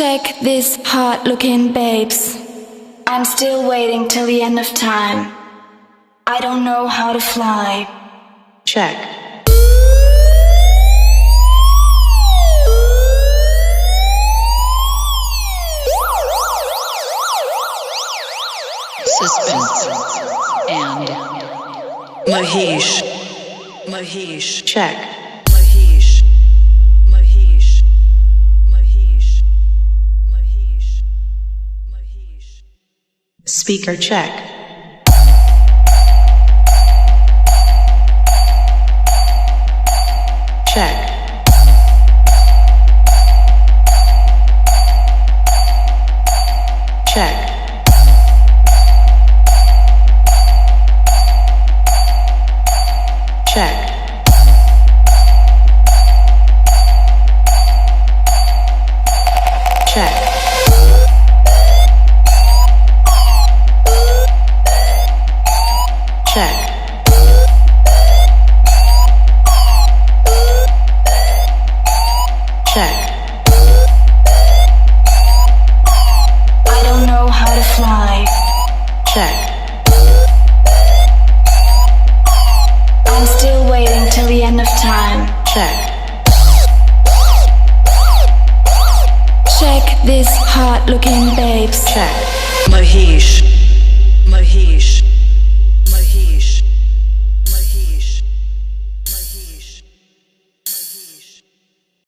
Check this hot-looking babes. I'm still waiting till the end of time. I don't know how to fly. Check. Suspense and Mahesh. Check. Speaker check. Check. Check. Check. Check. Check. Check. I don't know how to fly. Check. I'm still waiting till the end of time. Check. Check this hot-looking babes. Check. Mahesh.